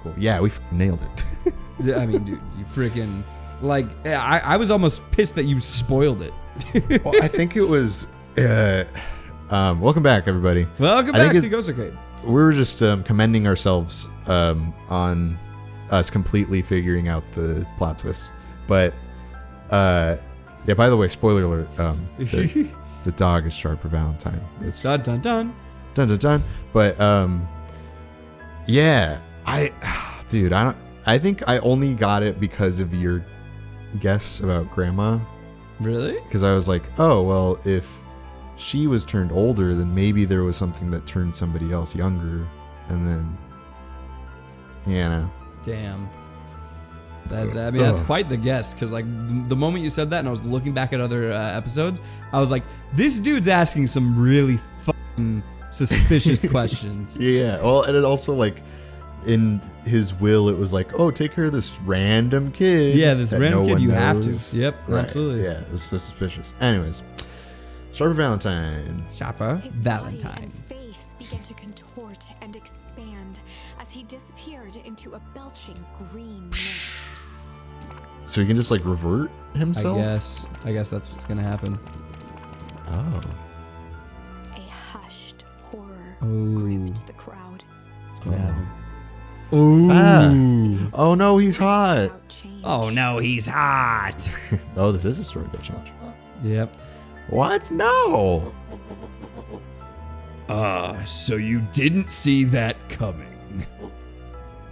cool. Yeah, we nailed it. Yeah, I mean, dude, you freaking like. I was almost pissed that you spoiled it. Well, I think it was. Welcome back, everybody. Welcome back to Ghost Arcade. We were just commending ourselves on us completely figuring out the plot twists. But yeah, by the way, spoiler alert: the dog is Sharper Valentine. It's Dun dun dun. dun dun dun. But yeah, dude, I think I only got it because of your guess about grandma. Really? Because I was like, oh well, if she was turned older, then maybe there was something that turned somebody else younger, and then, you know. Damn. That's quite the guess, because like the moment you said that and I was looking back at other episodes, I was like, this dude's asking some really fucking suspicious questions. Yeah, well, and it also, like, in his will, it was like, oh, take care of this random kid. Yeah, this random kid, you have to. knows. Yep, Right, absolutely. Yeah, it's so suspicious. Anyways, Sharper Valentine. Sharper His Valentine. body and face began to contort and expand as he disappeared into a belching green mist. So he can just, like, revert himself? I guess that's what's gonna happen. Oh. A hushed horror Oh. gripped the crowd. What's gonna happen? Ah. Oh no, he's hot. Without change. Oh no, he's hot. Oh, this is a story that changed. Yep. What? No. So you didn't see that coming.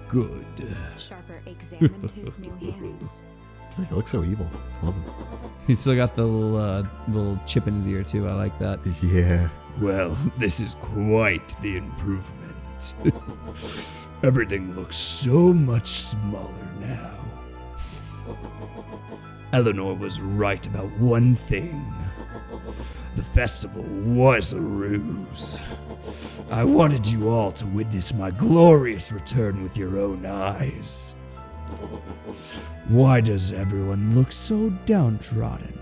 Good. Sharper examined his new hands. He looks so evil. Love him. He's still got the little chip in his ear too. I like that. Yeah. Well, this is quite the improvement. Everything looks so much smaller now. Eleanor was right about one thing. The festival was a ruse. I wanted you all to witness my glorious return with your own eyes. Why does everyone look so downtrodden?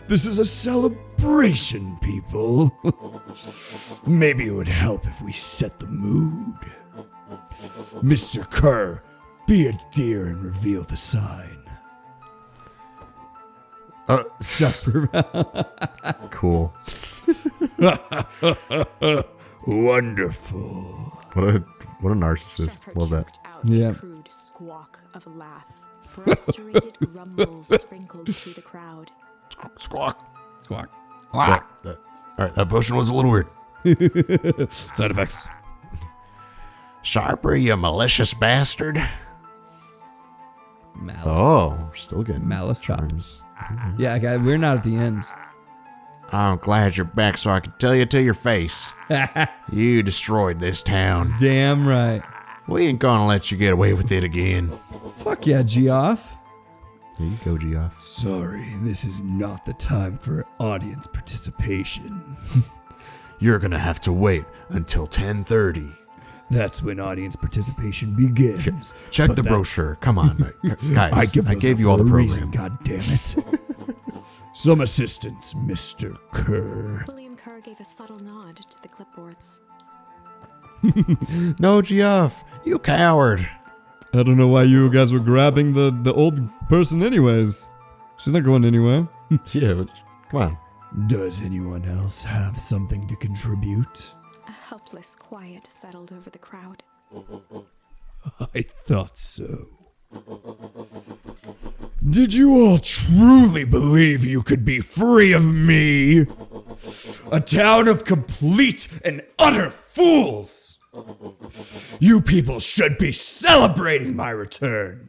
This is a celebration, people. Maybe it would help if we set the mood. Mr. Kerr, be a dear and reveal the sign. Cool. Wonderful. What a narcissist. Sharper Love that. choked out Yeah. a crude squawk of a laugh. Frustrated grumbles sprinkled through the crowd. Squawk. Squawk. All right, that potion was a little weird. Side effects. Sharper, you malicious bastard. Malice. Oh, we're still getting Malice cop. terms. Yeah, guy, we're not at the end. I'm glad you're back so I can tell you to your face. You destroyed this town. Damn right. We ain't gonna let you get away with it again. Fuck yeah, Geoff. There you go, Geoff. Sorry, this is not the time for audience participation. You're gonna have to wait until 10:30. That's when audience participation begins. Check But the that- brochure. Come on, guys. I I gave you all the a program. reason, God damn it. Some assistance, Mr. Kerr. William Kerr gave a subtle nod to the clipboards. No, Geoff, you coward. I don't know why you guys were grabbing the old person anyways. She's not going anywhere. Yeah, but come on. Does anyone else have something to contribute? A helpless quiet settled over the crowd. I thought so. Did you all truly believe you could be free of me? A town of complete and utter fools! You people should be celebrating my return.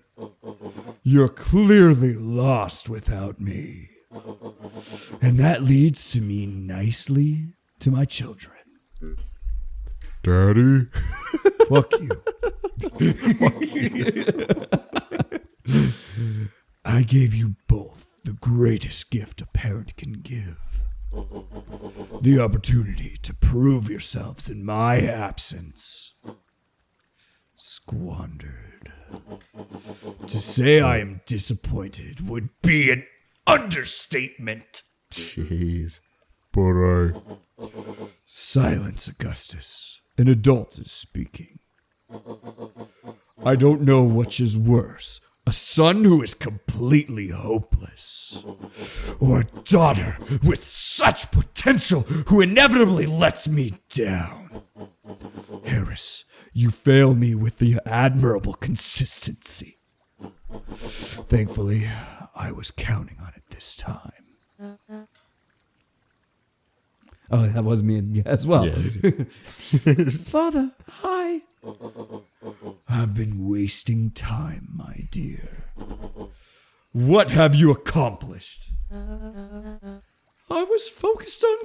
You're clearly lost without me. And that leads to me nicely to my children. Daddy. Fuck you. I gave you both the greatest gift a parent can give. The opportunity to prove yourselves in my absence. Squandered. To say I am disappointed would be an understatement. Jeez. But Silence, Augustus. An adult is speaking. I don't know which is worse. A son who is completely hopeless, or a daughter with such potential who inevitably lets me down. Harris, you fail me with the admirable consistency. Thankfully, I was counting on it this time. Oh, that was me as well. Yeah. Father, hi. I've been wasting time, my dear. What have you accomplished? I was focused on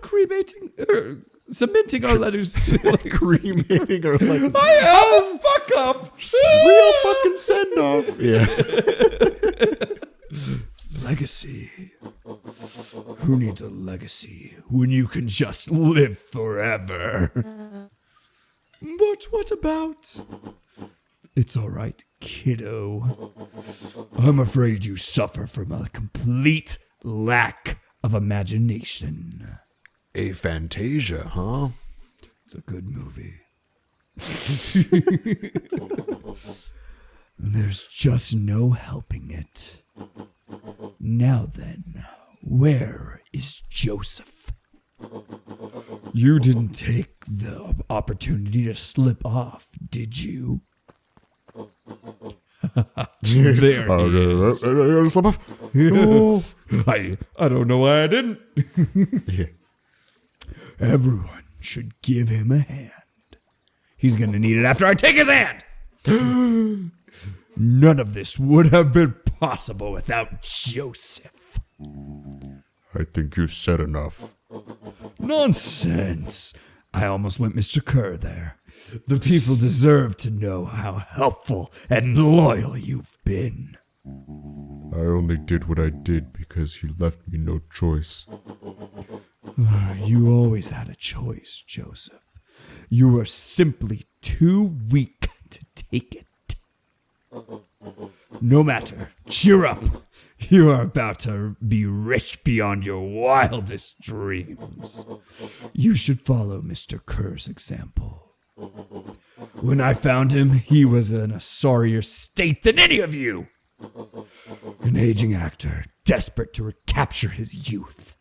cementing our letters. Cremating or like I have a fuck up. real fucking send off. Yeah. Legacy. Who needs a legacy when you can just live forever? But what about? It's all right, kiddo. I'm afraid you suffer from a complete lack of imagination. Aphantasia, huh? It's a good movie. There's just no helping it. Now then, where is Joseph? You didn't take the opportunity to slip off, did you? There he is. Slip off. I don't know why I didn't. Yeah. Everyone should give him a hand. He's gonna need it after I take his hand. None of this would have been possible without Joseph. I think you said enough. Nonsense. I almost went Mr. Kerr there. The people deserve to know how helpful and loyal you've been. I only did what I did because he left me no choice. You always had a choice, Joseph. You were simply too weak to take it. No matter. Cheer up. You are about to be rich beyond your wildest dreams. You should follow Mr. Kerr's example. When I found him, he was in a sorrier state than any of you. An aging actor, desperate to recapture his youth.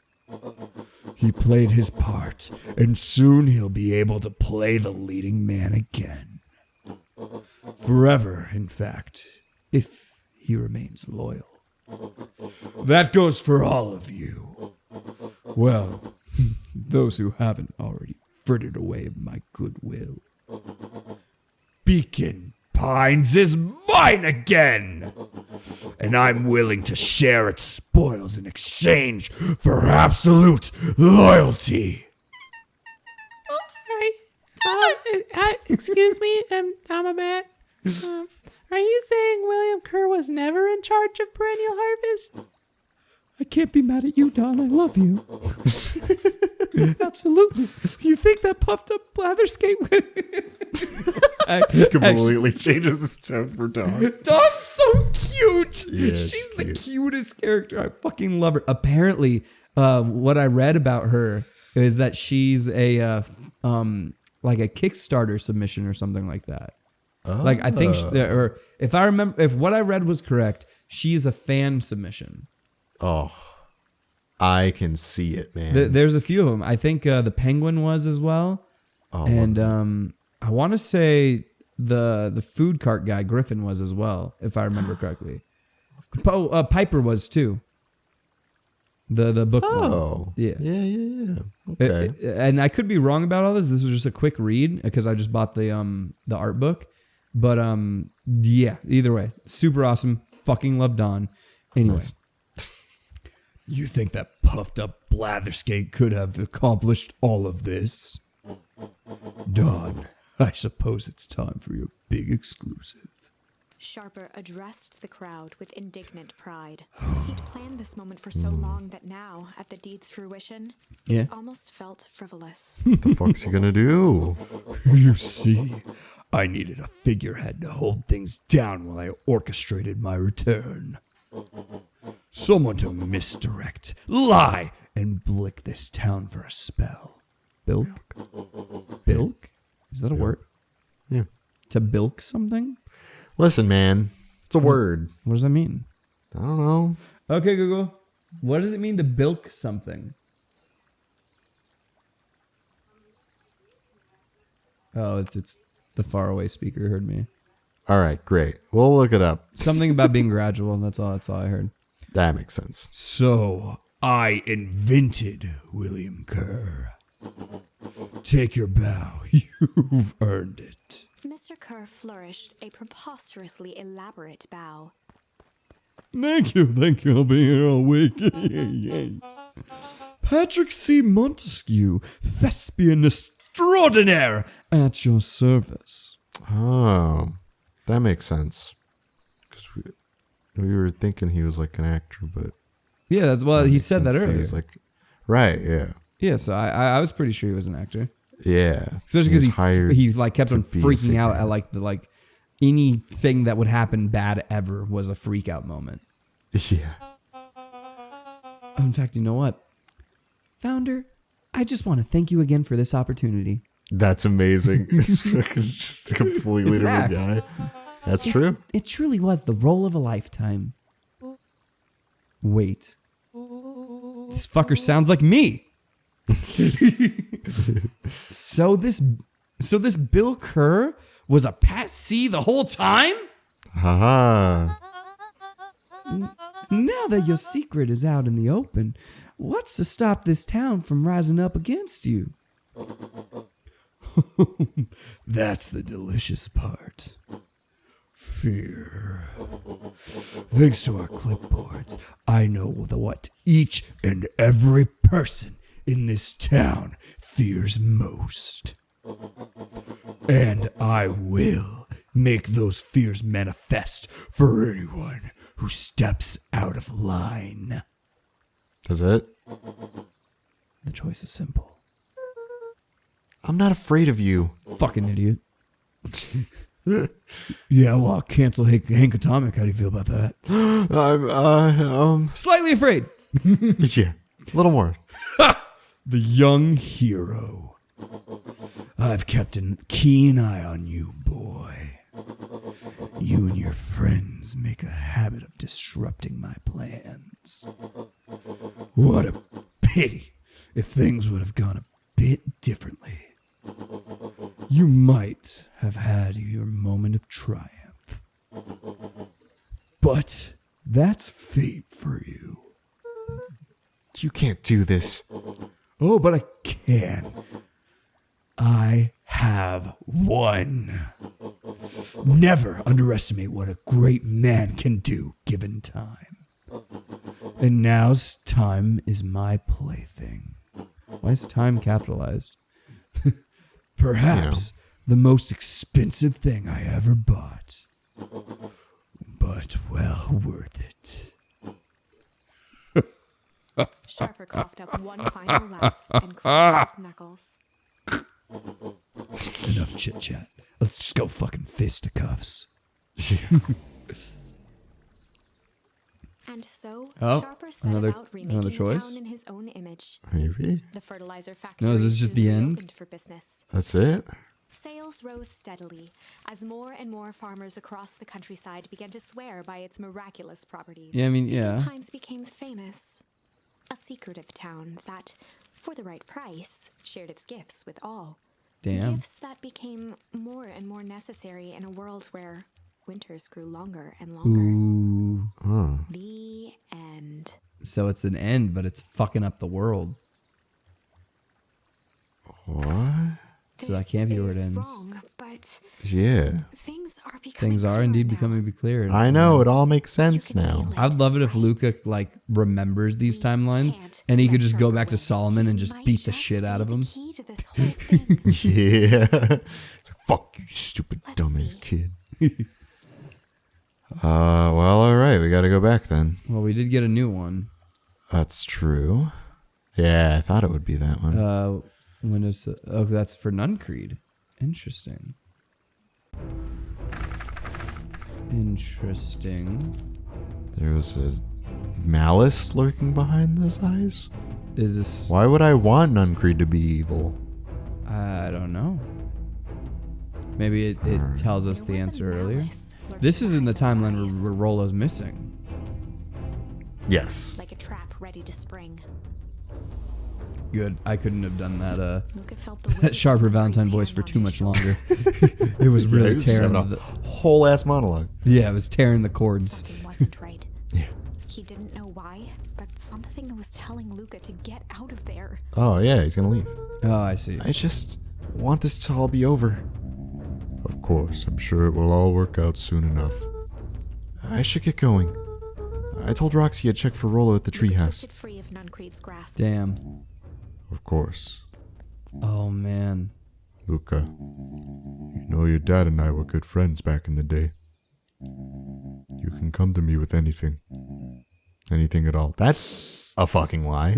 He played his part, and soon he'll be able to play the leading man again. Forever, in fact, if he remains loyal. That goes for all of you. Well, those who haven't already frittered away my goodwill. Beacon Pines is mine again! And I'm willing to share its spoils in exchange for absolute loyalty. Excuse me, I'm back. Are you saying William Kerr was never in charge of Perennial Harvest? I can't be mad at you, Don. I love you. Absolutely. You think that puffed up blatherskate? He completely changes his tone for Dawn. Dawn's so cute. Yeah, She's she's the cute. cutest character. I fucking love her. Apparently, what I read about her is that she's a like a Kickstarter submission or something like that. Like I think, or if I remember, if what I read was correct, she's a fan submission. Oh, I can see it, man. There's a few of them. I think the Penguin was as well, and I want to say the food cart guy Griffin was as well, if I remember correctly. Piper was too. The book one. Oh, Yeah. Okay. And I could be wrong about all this. This was just a quick read because I just bought the art book. But yeah, either way, super awesome. Fucking love Dawn. Anyway. Nice. You think that puffed up blatherskate could have accomplished all of this? Dawn, I suppose it's time for your big exclusive. Sharper addressed the crowd with indignant pride. He'd planned this moment for so long that now, at the deed's fruition, Yeah. it almost felt frivolous. What the fuck's he gonna do? You see, I needed a figurehead to hold things down while I orchestrated my return. Someone to misdirect, lie, and blick this town for a spell. Bilk? Bilk? Is that a word? Yeah. To bilk something? Listen, man. It's a word. What does that mean? I don't know. Okay, Google. What does it mean to bilk something? Oh, it's the faraway speaker heard me. All right, great. We'll look it up. Something about being gradual. That's all I heard. That makes sense. So, I invented William Kerr. Take your bow. You've earned it. Mr. Kerr flourished a preposterously elaborate bow. Thank you. I'll be here all week. Yes. Patrick C. Montesquieu, thespian extraordinaire, at your service. Oh, that makes sense. Because we were thinking he was like an actor, but Yeah, that's well. He said that since earlier. he's like, right? Yeah, Yeah, so I was pretty sure he was an actor, yeah. especially was because hired he like kept to on be a freaking out figure. at like anything that would happen bad ever was a freak out moment. Yeah. In fact, you know what, Founder, I just want to thank you again for this opportunity. That's amazing. It's just a completely It's an different act. guy. That's true. It truly was the role of a lifetime. Wait, this fucker sounds like me. So this Bill Kerr was a Pat C the whole time? Haha. Now that your secret is out in the open, what's to stop this town from rising up against you? That's the delicious part. Fear. Thanks to our clipboards, I know what each and every person in this town fears most. And I will make those fears manifest for anyone who steps out of line. Is it? The choice is simple. I'm not afraid of you. Fucking idiot. Yeah, well, I'll cancel Hank Atomic. How do you feel about that? Slightly afraid. Yeah. A little more. The young hero. I've kept a keen eye on you, boy. You and your friends make a habit of disrupting my plans. What a pity if things would have gone a bit differently. You might have had your moment of triumph. But that's fate for you. You can't do this. Oh, but I can. I have won. Never underestimate what a great man can do given time. And now's time is my plaything. Why is time capitalized? Perhaps the most expensive thing I ever bought. But well worth it. Sharper coughed up one final laugh and cracked his knuckles. Enough chit chat. Let's just go fucking fisticuffs. And so, Oh, Sharper set another about remaking the choice? town in his own image. Maybe. The fertilizer factory No, is this just the soon end? reopened for business. That's it? Sales rose steadily as more and more farmers across the countryside began to swear by its miraculous properties. Yeah, I mean, Eagle yeah. Pines became famous, a secretive town that, for the right price, shared its gifts with all. Damn. Gifts that became more and more necessary in a world where winters grew longer and longer. Ooh. Oh. The end. So it's an end, but it's fucking up the world. What? So that can't be where it This is ends. wrong, but Yeah. things are becoming Things are clearer indeed now. becoming clear. I know. It all makes sense can now. feel it. I'd love it if Luca like remembers these timelines Can't and he let could just go Sharper back to win. Solomon He and just might beat the just shit out be of the him. key to this whole thing. Yeah. It's like, fuck you, stupid Let's dumbass see. kid. Well, all right. We got to go back then. Well, we did get a new one. That's true. Yeah, I thought it would be that one. When is oh, that's for Nuncreed. Interesting. Interesting. There was a malice lurking behind those eyes. Is this? Why would I want Nuncreed to be evil? I don't know. Maybe it tells us There the was a answer earlier. malice lurking This is in the behind those timeline eyes, where Rollo's missing. Yes. like a trap ready to spring. Good. I couldn't have done that Luca felt the that weight sharper of Valentine Nightcree's voice hand for on too his much shoulder. longer. It was really he was just tearing having the, a whole ass monologue. yeah, it was tearing the chords. Something wasn't right. Yeah. He didn't know why, but something was telling Luca to get out of there. Oh yeah, he's gonna leave. Oh, I see. I just want this to all be over. Of course, I'm sure it will all work out soon enough. I should get going. I told Roxy I'd check for Rollo at the Luca treehouse. twisted free of Nuncreed's grasp. Damn. Of course. Oh man. Luca, you know your dad and I were good friends back in the day. You can come to me with anything. Anything at all. That's a fucking lie.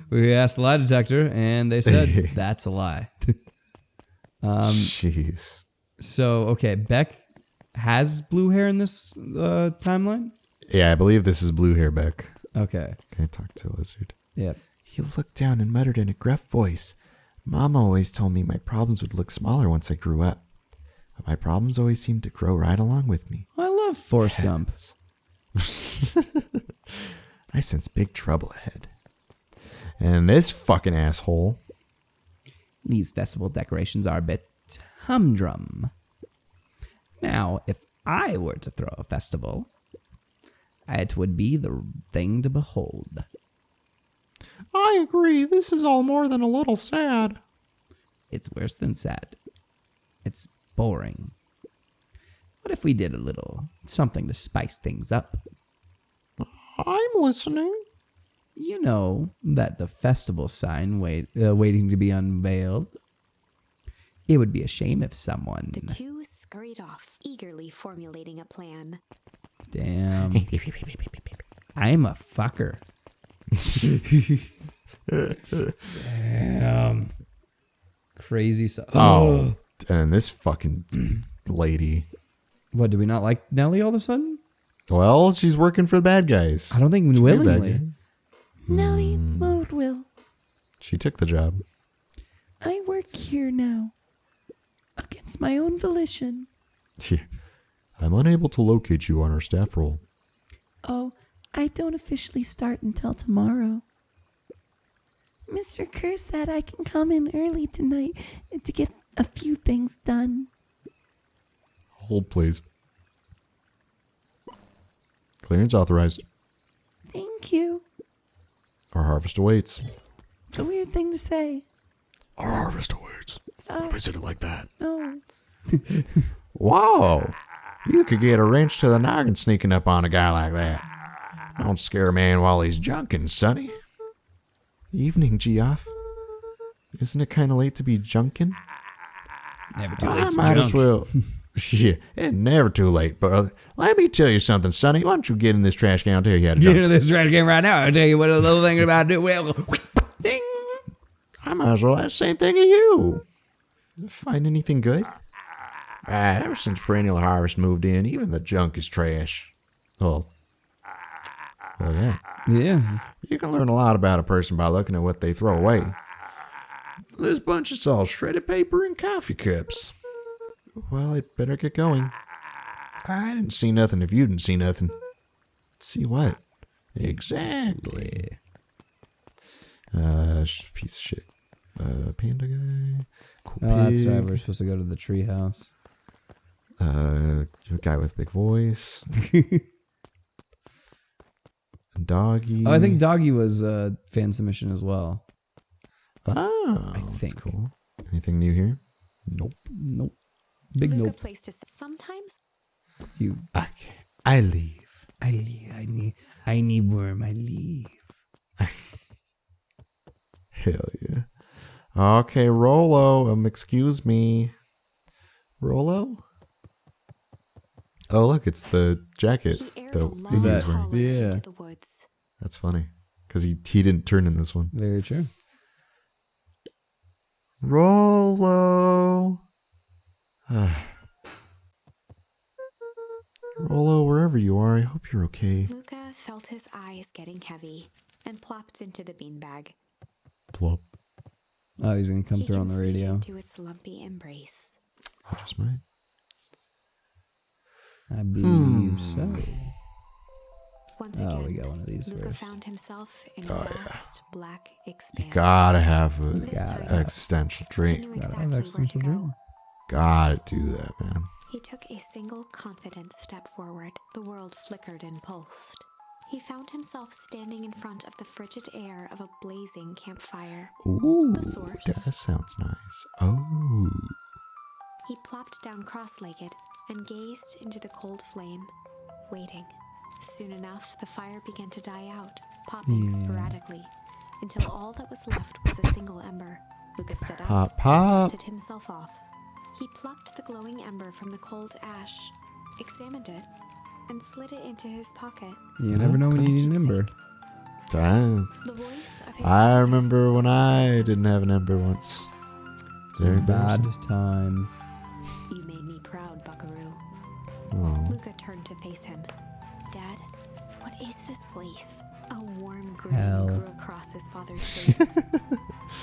We asked the lie detector, and they said that's a lie. Jeez. So okay, Beck has blue hair in this timeline. Yeah, I believe this is Blue Hair Beck. Okay. Can I talk to a lizard? Yeah. He looked down and muttered in a gruff voice. Mama always told me my problems would look smaller once I grew up. But my problems always seemed to grow right along with me. I love Forrest Gump. I sense big trouble ahead. And this fucking asshole. These festival decorations are a bit humdrum. Now, if I were to throw a festival, it would be the thing to behold. I agree. This is all more than a little sad. It's worse than sad. It's boring. What if we did a little something to spice things up? I'm listening. You know that the festival sign waiting to be unveiled. It would be a shame if someone... The two scurried off, eagerly formulating a plan. Damn. I'm a fucker. Damn. Crazy stuff. Oh, and this fucking lady. What, do we not like Nelly all of a sudden? Well, she's working for the bad guys. I don't think She made a bad willingly. guy. Nellie Moldwill, She took the job. I work here now. Against my own volition. Yeah. I'm unable to locate you on our staff roll. Oh, I don't officially start until tomorrow. Mr. Kerr said I can come in early tonight to get a few things done. Hold, please. Clearance authorized. Thank you. Our harvest awaits. It's a weird thing to say. Our harvest awaits. Stop. Is it like that? No. Whoa! You could get a wrench to the noggin sneaking up on a guy like that. Don't scare a man while he's junking, Sonny. Evening, Geoff. Isn't it kind of late to be junking? Never too I might as well. Yeah, it's never too late, but let me tell you something, Sonny. Why don't you get in this trash can? I'll tell you how to Get jump. into this trash can right now. I'll tell you what a little thing about it. Well, ding. I might as well ask the same thing of you. Find anything good? Ever since Perennial Harvest moved in, even the junk is trash. Well, yeah. Yeah. You can learn a lot about a person by looking at what they throw away. This bunch is all shredded paper and coffee cups. Well, I'd better get going. I didn't see nothing if you didn't see nothing. See what? Exactly. Piece of shit. Panda guy. Cool pig. Oh, that's right. We're supposed to go to the treehouse. Guy with big voice. Doggy. Oh, I think Doggy was a fan submission as well. Oh, I that's think. cool. Anything new here? Nope. Nope. Big Luca nope. placed a sometimes You. Okay, I leave. I need worm. I leave. Hell yeah. Okay, Rollo. Excuse me. Rollo? Oh, look, it's the jacket. he aired that a he long was wearing. hollow Yeah. into the woods. That's funny. Because he didn't turn in this one. Very true. Rollo. Rollo, wherever you are, I hope you're okay. Luca felt his eyes getting heavy and plopped into the beanbag. Plop. Oh, he's gonna come He through on the conceded radio. to its lumpy embrace. Just mine. I believe so. Once Oh, again, we got one of these Luca first. found himself in a vast black expanse. Gotta have an This time, existential he dream. knew Gotta have exactly where to existential go. dream. Gotta do that, man. He took a single confident step forward. The world flickered and pulsed. He found himself standing in front of the frigid air of a blazing campfire. Ooh, The source. that sounds nice. Oh. He plopped down cross-legged and gazed into the cold flame, waiting. Soon enough, the fire began to die out, popping sporadically, until all that was left was a single ember. Lucas stood up Pop, and pop. dusted himself off. He plucked the glowing ember from the cold ash, examined it, and slid it into his pocket. You never know when you need an ember. The voice of his I father remember was when I didn't have an ember once. Very Bad embarrassing. time. You made me proud, Buckaroo. Oh. Luca turned to face him. Dad, what is this place? A warm grin Hell. grew across his father's face.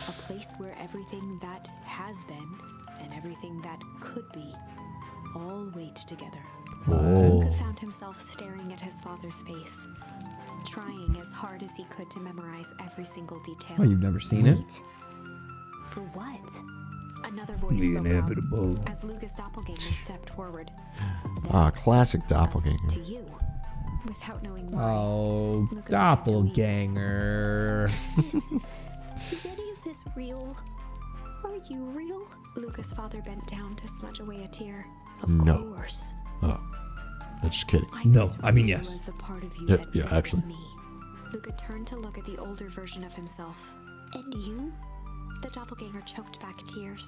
A place where everything that has been and everything that could be all wait together. Oh. Luca found himself staring at his father's face, trying as hard as he could to memorize every single detail. Oh, you've never seen it? For what? Another voice The spoke inevitable. out as Lucas' doppelganger stepped forward. Ah, That's classic up doppelganger. To you. Without knowing why. Oh, Luca began to weep. doppelganger. Is any of this real? Are you real? Luca's father bent down to smudge away a tear. Of No. course. Oh. I'm just kidding. I'm No, as I mean, real yes. as the part of you Yeah, that yeah, misses actually. me. Luca turned to look at the older version of himself. And you? The doppelganger choked back tears.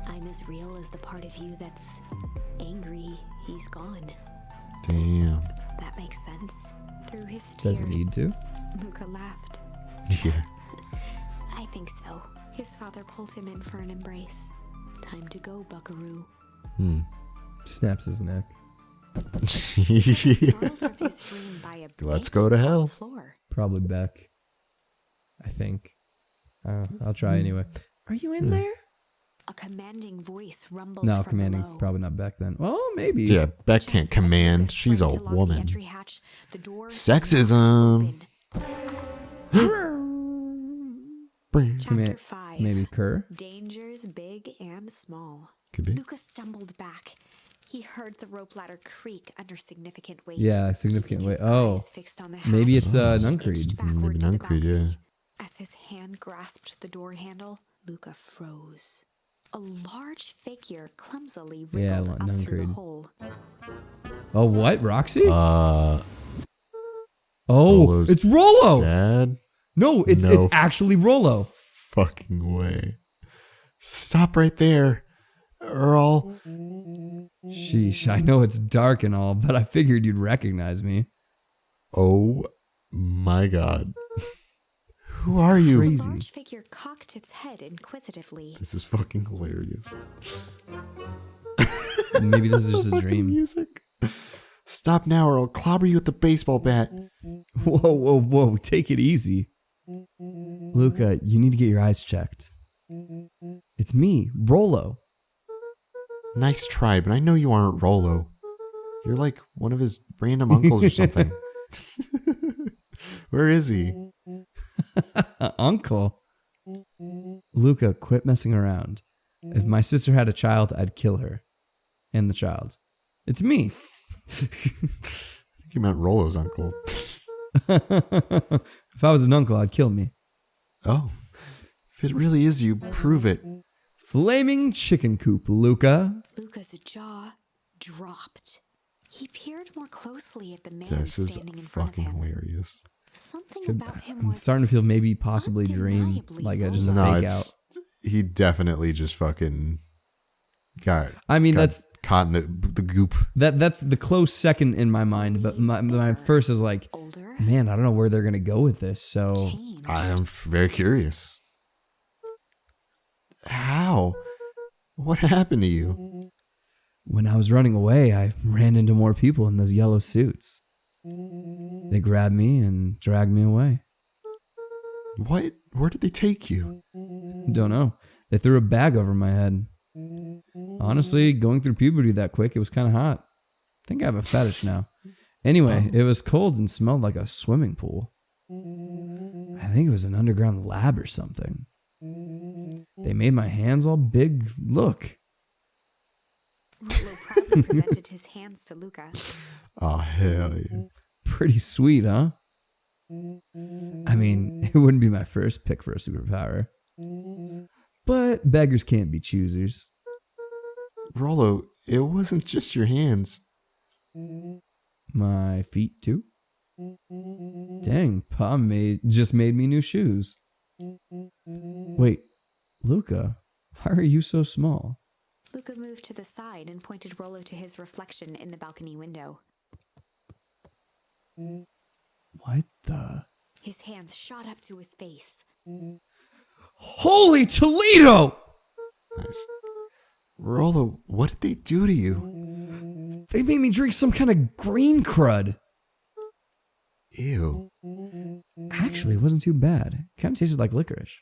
I'm as real as the part of you that's angry he's gone. Damn. That makes sense. Through his tears, Does it need to? Luca laughed. Yeah. I think so. His father pulled him in for an embrace. Time to go, Buckaroo. Snaps his neck. Startled from his dream by a Let's bang go to on the hell. floor. Probably Beck. I think. I'll try anyway. Are you in there? A commanding voice rumbled No, from commanding's below. probably not Beck then. Oh, maybe. Yeah, Beck Just can't as command. Lucas She's a sprang to lock the woman. entry hatch, the door Sexism. Chapter Command- 5. Maybe Kerr. Dangers big and small. Could be. Lucas stumbled back. He heard the rope ladder creak under significant weight. Yeah, significant Keeping his weight. Oh. eyes fixed on the Maybe hatch, it's he Nuncreed. inched backward Maybe to the Nuncreed, yeah. balcony. As his hand grasped the door handle, Luca froze. A large figure clumsily Yeah, wriggled up through Nuncreed. the hole. Oh, what? Roxy? Uh, oh, Rolo's it's Rolo. Dad? No, it's No. actually Rolo. Fucking way. Stop right there, Earl. Sheesh, I know it's dark and all, but I figured you'd recognize me. Oh my god. Who are you? The Crazy. large figure cocked its head inquisitively. This is fucking hilarious. Maybe this is just a Fucking dream. music. Stop now or I'll clobber you with the baseball bat. Whoa, whoa, whoa. Take it easy. Luca, you need to get your eyes checked. It's me, Rolo. Nice try, but I know you aren't Rolo. You're like one of his random uncles or something. Where is he? Uncle. Luca, quit messing around. If my sister had a child, I'd kill her. And the child. It's me. I think you meant Rolo's uncle. If I was an uncle, I'd kill me. Oh. If it really is you, prove it. Flaming chicken coop, Luca. Luca's jaw dropped. He peered more closely at the man This is standing in front of fucking him. hilarious. Something about him I'm was starting to feel maybe possibly dream, undeniably like just a No, fake it's out. he definitely just fucking got. I mean, got that's caught in the goop. that's the close second in my mind, but my first is like, older, man, I don't know where they're gonna go with this. So changed. I am very curious. How? What happened to you? when I was running away, I ran into more people in those yellow suits. They grabbed me and dragged me away. What? Where did they take you? Don't know. They threw a bag over my head. Honestly, going through puberty that quick, it was kind of hot. think I have a fetish now. Anyway, it was cold and smelled like a swimming pool. I think it was an underground lab or something. They made my hands all big. Look. Rollo proudly presented his hands to Luca. Oh, hell yeah. Pretty sweet, huh? I mean, it wouldn't be my first pick for a superpower. But beggars can't be choosers. Rollo, it wasn't just your hands. My feet, too? Dang, Pa just made me new shoes. Wait, Luca, why are you so small? Luca moved to the side and pointed Rollo to his reflection in the balcony window. What the? His hands shot up to his face. Holy Toledo! Nice. Rollo, what did they do to you? They made me drink some kind of green crud. Ew. Actually, it wasn't too bad. It kind of tasted like licorice.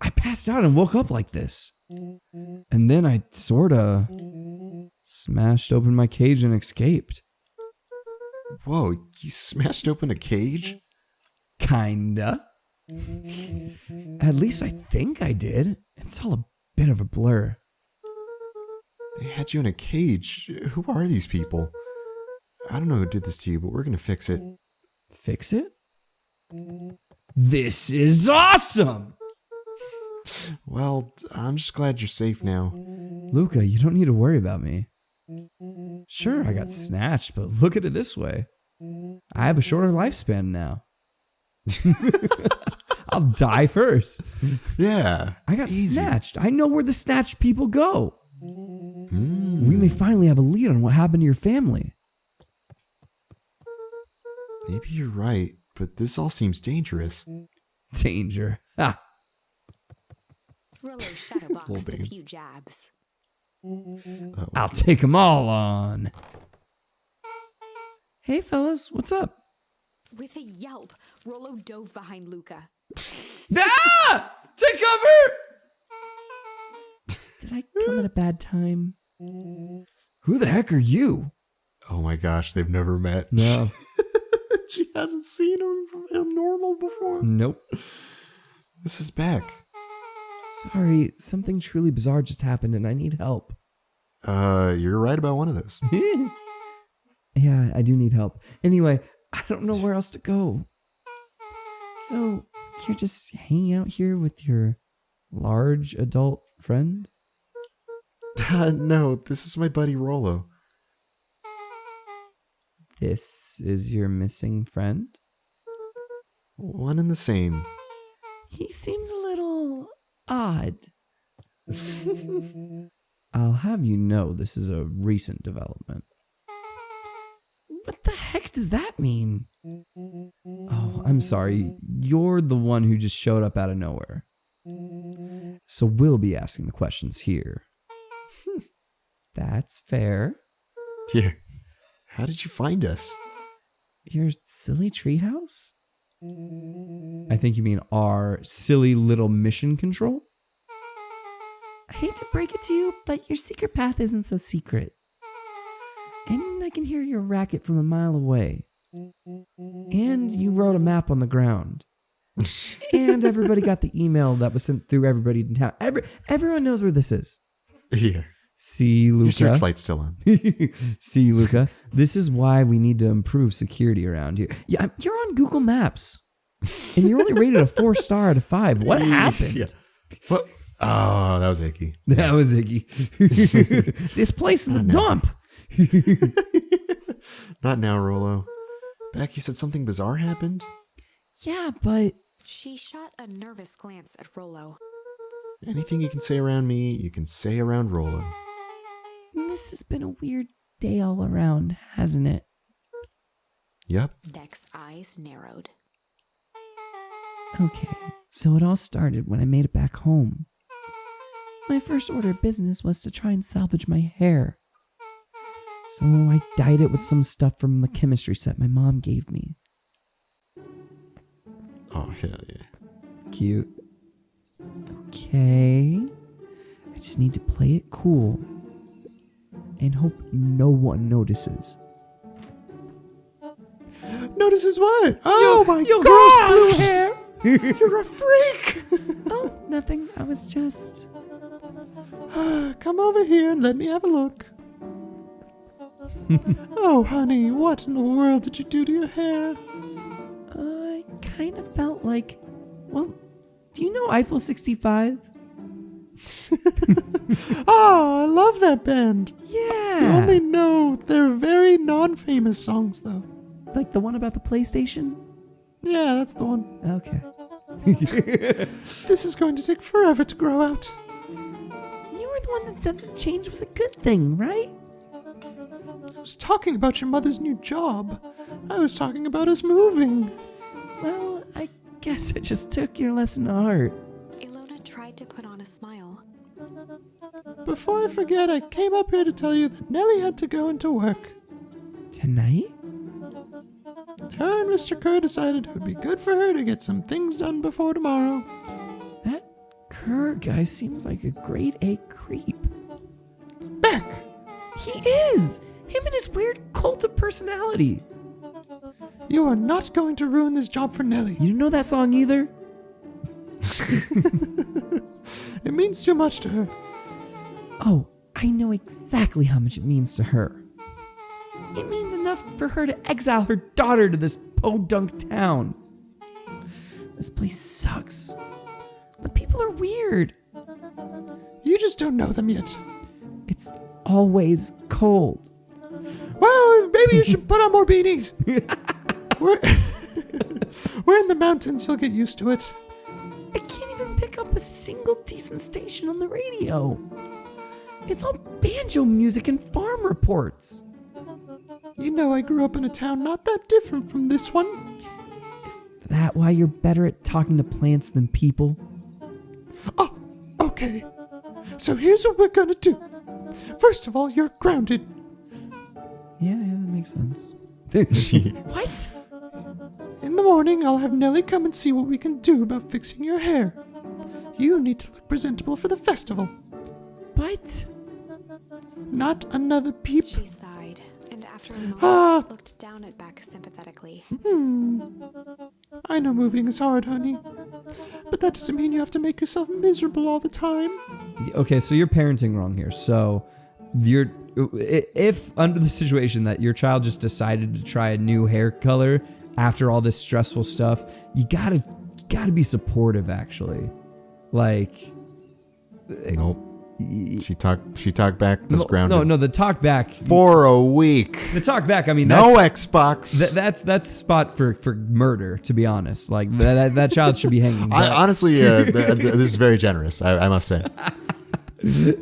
I passed out and woke up like this. And then I sorta smashed open my cage and escaped. Whoa, you smashed open a cage? Kinda. At least I think I did. It's all a bit of a blur. They had you in a cage. Who are these people? I don't know who did this to you, but we're gonna fix it. Fix it? This is awesome! Well, I'm just glad you're safe now. Luca, you don't need to worry about me. Sure, I got snatched, but look at it this way. I have a shorter lifespan now. I'll die first. Yeah. I got easy. snatched. I know where the snatched people go. We may finally have a lead on what happened to your family. Maybe you're right, but this all seems dangerous. Danger. Ha! Rollo shadowboxed a Baines. few jabs. I'll take them all on. Hey, fellas, what's up? With a yelp, Rollo dove behind Luca. Ah! Take cover! Did I come at a bad time? Who the heck are you? Oh my gosh, they've never met. No. She hasn't seen him normal before. Nope. This is Beck. Sorry, something truly bizarre just happened and I need help. You're right about one of those. Yeah, I do need help. Anyway, I don't know where else to go. So, you're just hanging out here with your large adult friend? No, this is my buddy Rollo. This is your missing friend? One and the same. He seems a little odd. I'll have you know this is a recent development. What the heck does that mean? Oh, I'm sorry. You're the one who just showed up out of nowhere. So we'll be asking the questions here. That's fair. Yeah. How did you find us? Your silly treehouse? I think you mean our silly little mission control? I hate to break it to you, but your secret path isn't so secret. And I can hear your racket from a mile away. And you wrote a map on the ground. And everybody got the email that was sent through everybody in town. Everyone knows where this is. Yeah. See, Your Luca? searchlight's still on. See, Luca? This is why we need to improve security around here. Yeah, you're on Google Maps. And you're only rated a 4-star out of 5. What happened? Yeah. What? Oh, that was icky. That was Iggy. This place is a dump. Not now, Rollo. Beck, you said something bizarre happened? Yeah, but She shot a nervous glance at Rollo. Anything you can say around me, you can say around Rollo. this has been a weird day all around, hasn't it? Yep. Beck's eyes narrowed. Okay, so it all started when I made it back home. My first order of business was to try and salvage my hair. So I dyed it with some stuff from the chemistry set my mom gave me. Oh, hell yeah. Cute. Okay. I just need to play it cool. and hope no one notices. Notices what? Oh my Your god! girl's blue hair! You're a freak! Oh, nothing. I was just... Come over here and let me have a look. Oh, honey, what in the world did you do to your hair? I kind of felt like... Well, do you know Eiffel 65? Oh, I love that band. I Yeah. only know their very non-famous songs, though. Like the one about the PlayStation? Yeah, that's the one. Okay. This is going to take forever to grow out. You were the one that said that change was a good thing, right? I was talking about your mother's new job. I was talking about us moving. Well, I guess I just took your lesson to heart. Ilona tried to put on a smile. Before I forget, I came up here to tell you that Nellie had to go into work. Tonight? Her and Mr. Kerr decided it would be good for her to get some things done before tomorrow. That Kerr guy seems like a grade A creep. Beck! He is! Him and his weird cult of personality. You are not going to ruin this job for Nellie. You know that song either? It means too much to her. Oh, I know exactly how much it means to her. It means enough for her to exile her daughter to this podunk town. This place sucks. The people are weird. You just don't know them yet. It's always cold. Well, maybe you should put on more beanies. We're in the mountains. You'll get used to it. I can't even pick up a single decent station on the radio. It's all banjo music and farm reports. You know I grew up in a town not that different from this one. Is that why you're better at talking to plants than people? Oh, okay. So here's what we're gonna do. First of all, you're grounded. Yeah, that makes sense. What? In the morning, I'll have Nellie come and see what we can do about fixing your hair. You need to look presentable for the festival. What? Not another peep. She sighed, and after a moment, looked down at Beck sympathetically. I know moving is hard, honey. But that doesn't mean you have to make yourself miserable all the time. Okay, so you're parenting wrong here. So you're if under the situation that your child just decided to try a new hair color after all this stressful stuff, you gotta be supportive. Actually, like, Nope. She talked back. Was grounded. No, the talk back For a week. The talk back. I mean, No that's, Xbox. that's spot for murder. To be honest, like that child should be hanging. I, honestly, this is very generous. I must say.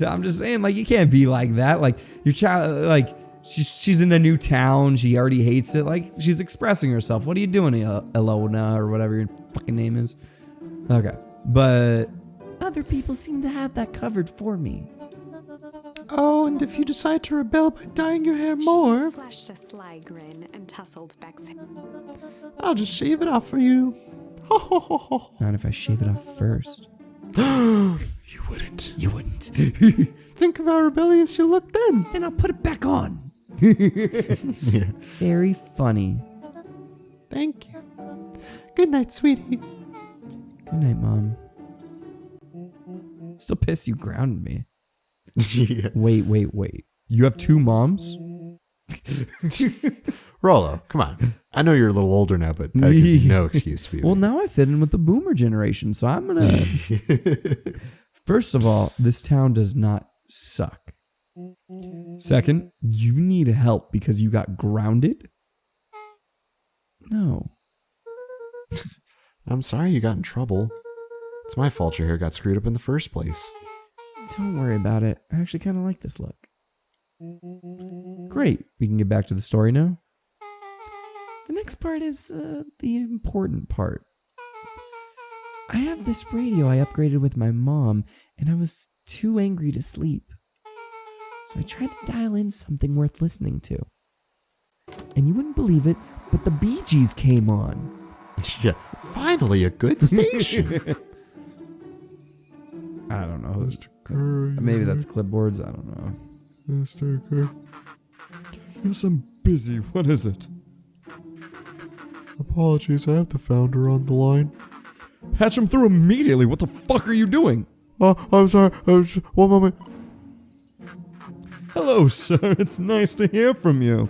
I'm just saying, like, you can't be like that. Like, your child, like, she's in a new town. She already hates it. Like, she's expressing herself. What are you doing, Ilona, or whatever your fucking name is? Okay, but Other people seem to have that covered for me. Oh, and if you decide to rebel by dyeing your hair more, Flashed a sly grin and tussled Beck's hair. I'll just shave it off for you. Ho ho ho ho. Not if I shave it off first. You wouldn't. You wouldn't. Think of how rebellious you look then. Then I'll put it back on. Very funny. Thank you. Good night, sweetie. Good night, Mom. still pissed you grounded me. Yeah. Wait. You have two moms? Rollo, come on. I know you're a little older now, but that gives you no excuse to be. Well, now I fit in with the boomer generation, so I'm gonna. First of all, this town does not suck. Second, you need help because you got grounded? No. I'm sorry you got in trouble. It's my fault your hair got screwed up in the first place. Don't worry about it. I actually kind of like this look. Great. We can get back to the story now. The next part is the important part. I have this radio I upgraded with my mom, and I was too angry to sleep. So I tried to dial in something worth listening to. And you wouldn't believe it, but the Bee Gees came on. Yeah, finally a good station. I don't know. Maybe that's clipboards. I don't know. Mr. Kirk. Yes, I'm busy. What is it? Apologies, I have the founder on the line. Patch him through immediately. What the fuck are you doing? I'm sorry. One moment. Hello, sir. It's nice to hear from you.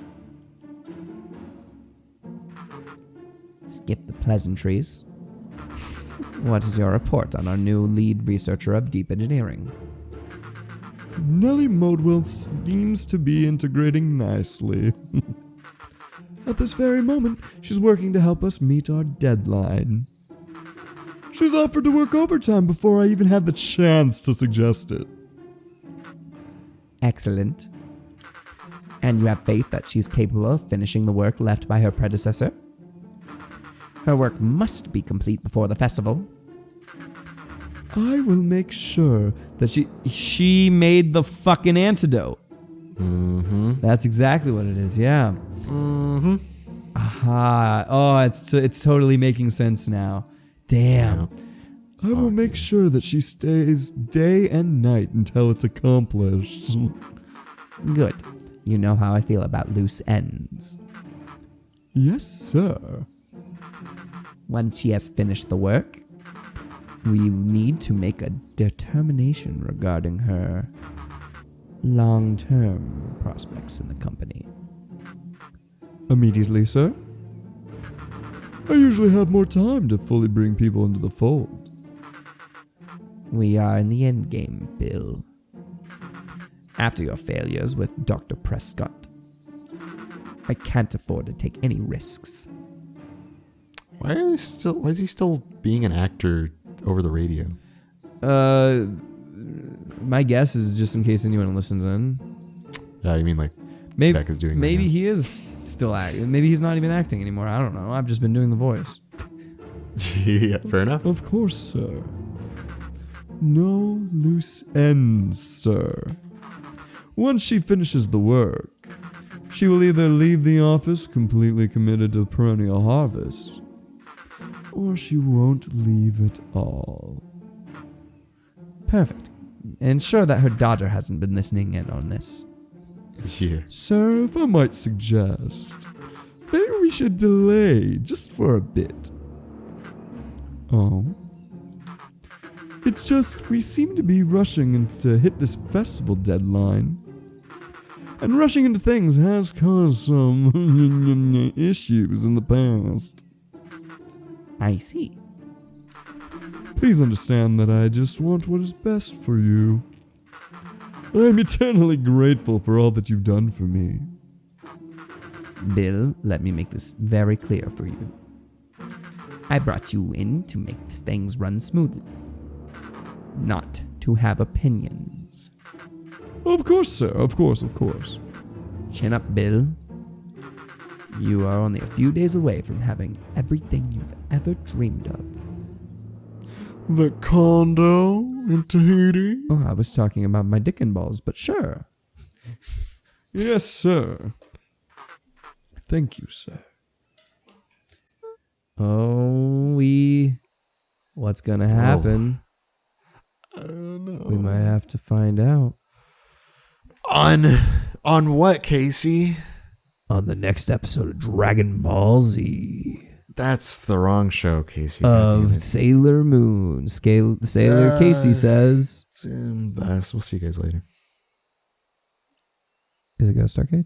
Skip the pleasantries. What is your report on our new lead researcher of deep engineering? Nellie Modwell seems to be integrating nicely. At this very moment, she's working to help us meet our deadline. She's offered to work overtime before I even had the chance to suggest it. Excellent. And you have faith that she's capable of finishing the work left by her predecessor? Her work must be complete before the festival. I will make sure that She made the fucking antidote. Mm-hmm. That's exactly what it is, yeah. Mm-hmm. Aha. Oh, it's totally making sense now. Damn. I will make sure that she stays day and night until it's accomplished. Good. You know how I feel about loose ends. Yes, sir. Once she has finished the work, we need to make a determination regarding her long-term prospects in the company. Immediately, sir. I usually have more time to fully bring people into the fold. We are in the end game, Bill. After your failures with Dr. Prescott, I can't afford to take any risks. Why is he still being an actor over the radio? My guess is just in case anyone listens in. Yeah, you mean like Maybe Beck is doing Maybe right now. he is still acting. Maybe he's not even acting anymore. I don't know. I've just been doing the voice. Yeah, fair enough. Of course, sir. No loose ends, sir. Once she finishes the work, she will either leave the office completely committed to Perennial Harvest, or she won't leave at all. Perfect. Ensure that her daughter hasn't been listening in on this. Yeah. Sir, if I might suggest, maybe we should delay just for a bit. Oh? It's just we seem to be rushing to hit this festival deadline. And rushing into things has caused some issues in the past. I see. Please understand that I just want what is best for you. I'm eternally grateful for all that you've done for me. Bill, let me make this very clear for you. I brought you in to make things run smoothly, not to have opinions. Of course, sir. Of course, of course. Chin up, Bill. You are only a few days away from having everything you've ever dreamed of. The condo in Tahiti? Oh, I was talking about my dick and balls, but sure. Yes, sir. Thank you, sir. Oh, what's gonna happen? I don't know. We might have to find out On what, Casey? on the next episode of Dragon Ball Z That's the wrong show, Casey. God damn of it. Sailor Moon. Sailor Casey says, We'll see you guys later. "Is it Ghost Arcade?"